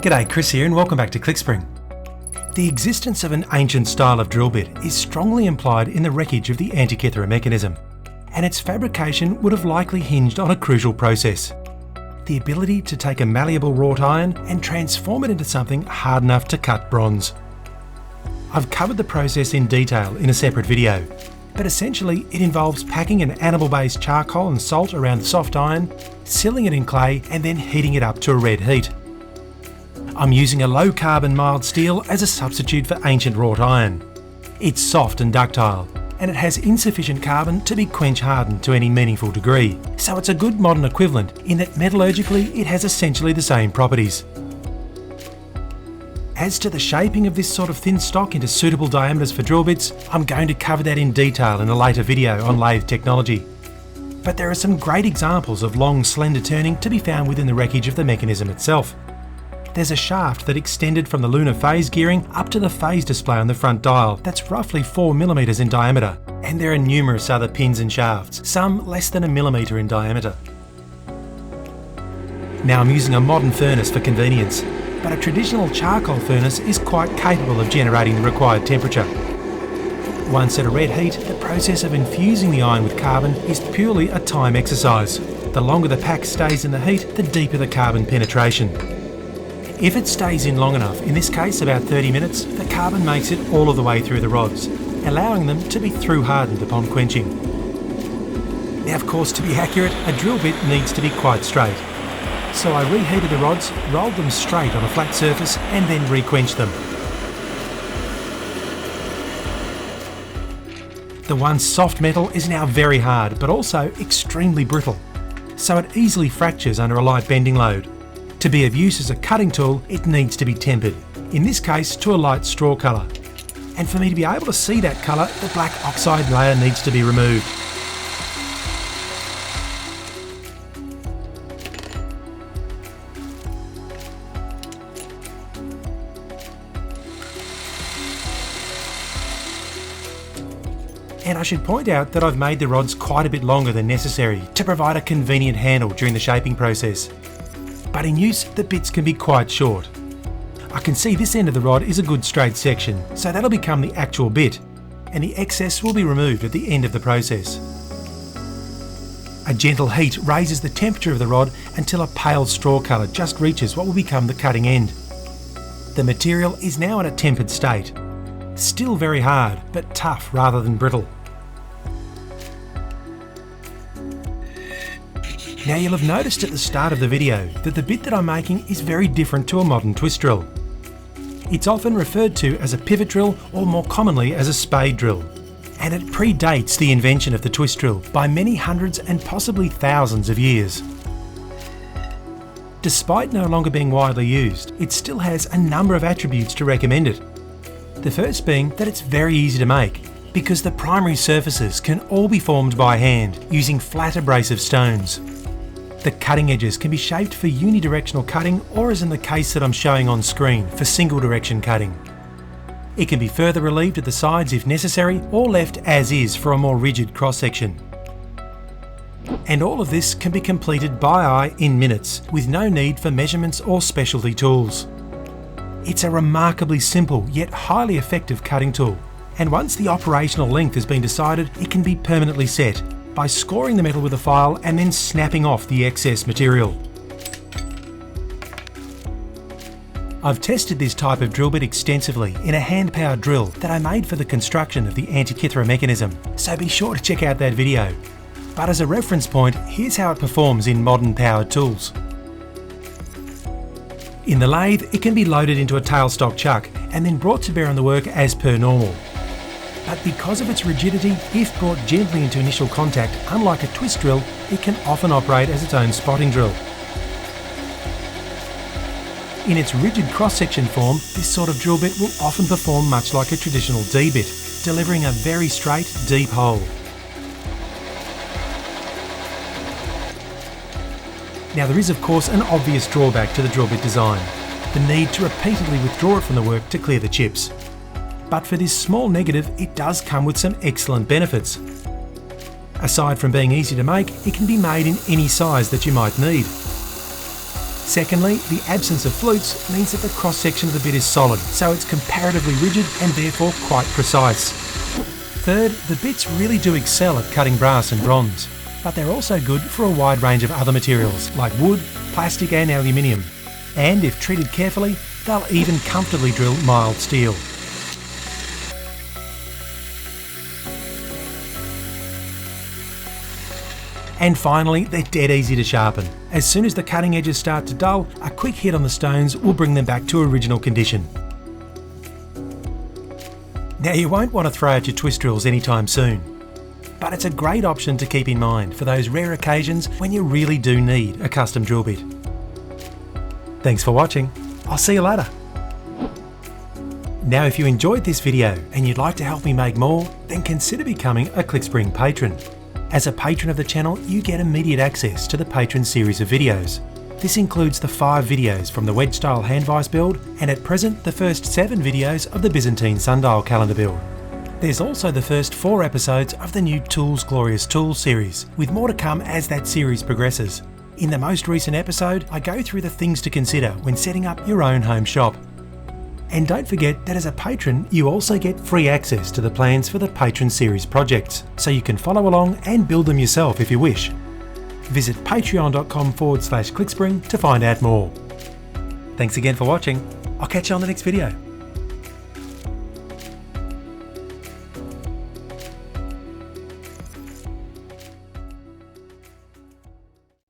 G'day, Chris here and welcome back to Clickspring. The existence of an ancient style of drill bit is strongly implied in the wreckage of the Antikythera Mechanism, and its fabrication would have likely hinged on a crucial process: the ability to take a malleable wrought iron and transform it into something hard enough to cut bronze. I've covered the process in detail in a separate video, but essentially it involves packing an animal-based charcoal and salt around the soft iron, sealing it in clay and then heating it up to a red heat. I'm using a low carbon mild steel as a substitute for ancient wrought iron. It's soft and ductile, and it has insufficient carbon to be quench hardened to any meaningful degree, so it's a good modern equivalent in that metallurgically it has essentially the same properties. As to the shaping of this sort of thin stock into suitable diameters for drill bits, I'm going to cover that in detail in a later video on lathe technology. But there are some great examples of long slender turning to be found within the wreckage of the mechanism itself. There's a shaft that extended from the lunar phase gearing up to the phase display on the front dial that's roughly 4mm in diameter, and there are numerous other pins and shafts, some less than 1mm in diameter. Now I'm using a modern furnace for convenience, but a traditional charcoal furnace is quite capable of generating the required temperature. Once at a red heat, the process of infusing the iron with carbon is purely a time exercise. The longer the pack stays in the heat, the deeper the carbon penetration. If it stays in long enough, in this case about 30 minutes, the carbon makes it all of the way through the rods, allowing them to be through hardened upon quenching. Now of course, to be accurate, a drill bit needs to be quite straight. So I reheated the rods, rolled them straight on a flat surface and then re-quenched them. The once soft metal is now very hard but also extremely brittle, so it easily fractures under a light bending load. To be of use as a cutting tool, it needs to be tempered, in this case to a light straw colour. And for me to be able to see that colour, the black oxide layer needs to be removed. And I should point out that I've made the rods quite a bit longer than necessary to provide a convenient handle during the shaping process. But in use, the bits can be quite short. I can see this end of the rod is a good straight section, so that'll become the actual bit, and the excess will be removed at the end of the process. A gentle heat raises the temperature of the rod until a pale straw colour just reaches what will become the cutting end. The material is now in a tempered state. Still very hard, but tough rather than brittle. Now you'll have noticed at the start of the video that the bit that I'm making is very different to a modern twist drill. It's often referred to as a pivot drill or more commonly as a spade drill, and it predates the invention of the twist drill by many hundreds and possibly thousands of years. Despite no longer being widely used, it still has a number of attributes to recommend it. The first being that it's very easy to make, because the primary surfaces can all be formed by hand using flat abrasive stones. The cutting edges can be shaped for unidirectional cutting, or as in the case that I'm showing on screen, for single direction cutting. It can be further relieved at the sides if necessary, or left as is for a more rigid cross section. And all of this can be completed by eye in minutes, with no need for measurements or specialty tools. It's a remarkably simple yet highly effective cutting tool, and once the operational length has been decided, it can be permanently set by scoring the metal with a file and then snapping off the excess material. I've tested this type of drill bit extensively in a hand-powered drill that I made for the construction of the Antikythera Mechanism, so be sure to check out that video. But as a reference point, here's how it performs in modern powered tools. In the lathe, it can be loaded into a tailstock chuck and then brought to bear on the work as per normal. But because of its rigidity, if brought gently into initial contact, unlike a twist drill, it can often operate as its own spotting drill. In its rigid cross-section form, this sort of drill bit will often perform much like a traditional D-bit, delivering a very straight, deep hole. Now there is of course an obvious drawback to the drill bit design: the need to repeatedly withdraw it from the work to clear the chips. But for this small negative, it does come with some excellent benefits. Aside from being easy to make, it can be made in any size that you might need. Secondly, the absence of flutes means that the cross-section of the bit is solid, so it's comparatively rigid and therefore quite precise. Third, the bits really do excel at cutting brass and bronze, but they're also good for a wide range of other materials like wood, plastic and aluminium. And if treated carefully, they'll even comfortably drill mild steel. And finally, they're dead easy to sharpen. As soon as the cutting edges start to dull, a quick hit on the stones will bring them back to original condition. Now, you won't want to throw out your twist drills anytime soon, but it's a great option to keep in mind for those rare occasions when you really do need a custom drill bit. Thanks for watching. I'll see you later. Now, if you enjoyed this video and you'd like to help me make more, then consider becoming a Clickspring patron. As a patron of the channel, you get immediate access to the patron series of videos. This includes the 5 videos from the wedge-style hand vise build, and at present the first 7 videos of the Byzantine sundial calendar build. There's also the first 4 episodes of the new Tools Glorious Tools series, with more to come as that series progresses. In the most recent episode, I go through the things to consider when setting up your own home shop. And don't forget that as a patron, you also get free access to the plans for the Patron Series projects, so you can follow along and build them yourself if you wish. Visit patreon.com/Clickspring to find out more. Thanks again for watching. I'll catch you on the next video.